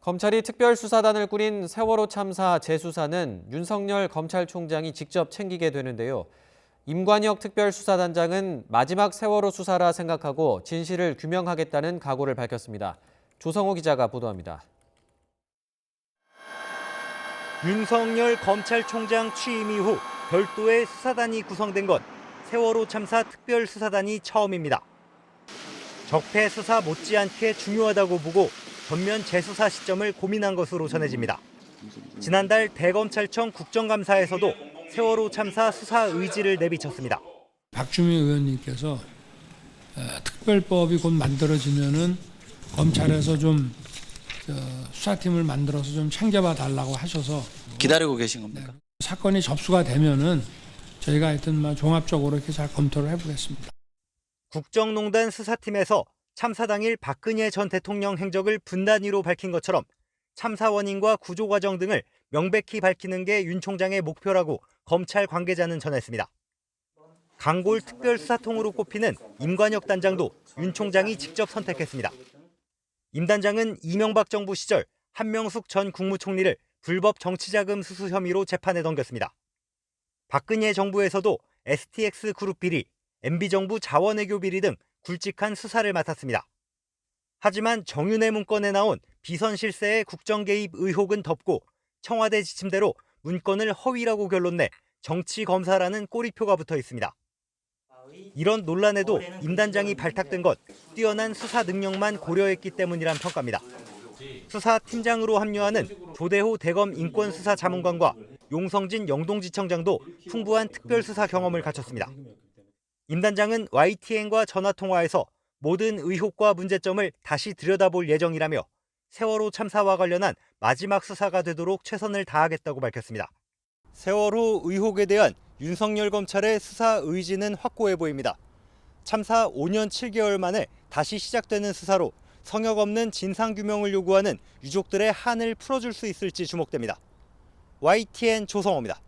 검찰이 특별수사단을 꾸린 세월호 참사 재수사는 윤석열 검찰총장이 직접 챙기게 되는데요. 임관혁 특별수사단장은 마지막 세월호 수사라 생각하고 진실을 규명하겠다는 각오를 밝혔습니다. 조성호 기자가 보도합니다. 윤석열 검찰총장 취임 이후 별도의 수사단이 구성된 건 세월호 참사 특별수사단이 처음입니다. 적폐 수사 못지않게 중요하다고 보고 전면 재수사 시점을 고민한 것으로 전해집니다. 지난달 대검찰청 국정감사에서도 세월호 참사 수사 의지를 내비쳤습니다. 박주민 의원님께서 특별법이 곧 만들어지면은 검찰에서 좀 수사팀을 만들어서 좀 챙겨봐 달라고 하셔서 기다리고 계신 겁니까? 사건이 접수가 되면은 저희가 하여튼 종합적으로 이렇게 잘 검토를 해보겠습니다. 국정농단 수사팀에서 참사 당일 박근혜 전 대통령 행적을 분단위로 밝힌 것처럼 참사 원인과 구조 과정 등을 명백히 밝히는 게 윤 총장의 목표라고 검찰 관계자는 전했습니다. 강골 특별수사통으로 꼽히는 임관혁 단장도 윤 총장이 직접 선택했습니다. 임 단장은 이명박 정부 시절 한명숙 전 국무총리를 불법 정치자금 수수 혐의로 재판에 넘겼습니다. 박근혜 정부에서도 STX 그룹 비리, MB정부 자원외교 비리 등 굵직한 수사를 맡았습니다. 하지만 정윤회 문건에 나온 비선 실세의 국정 개입 의혹은 덮고 청와대 지침대로 문건을 허위라고 결론내 정치 검사라는 꼬리표가 붙어 있습니다. 이런 논란에도 임 단장이 발탁된 것 뛰어난 수사 능력만 고려했기 때문이란 평가입니다. 수사팀장으로 합류하는 조대호 대검 인권수사자문관과 용성진 영동지청장도 풍부한 특별수사 경험을 갖췄습니다. 임 단장은 YTN과 전화통화에서 모든 의혹과 문제점을 다시 들여다볼 예정이라며 세월호 참사와 관련한 마지막 수사가 되도록 최선을 다하겠다고 밝혔습니다. 세월호 의혹에 대한 윤석열 검찰의 수사 의지는 확고해 보입니다. 참사 5년 7개월 만에 다시 시작되는 수사로 성역 없는 진상규명을 요구하는 유족들의 한을 풀어줄 수 있을지 주목됩니다. YTN 조성호입니다.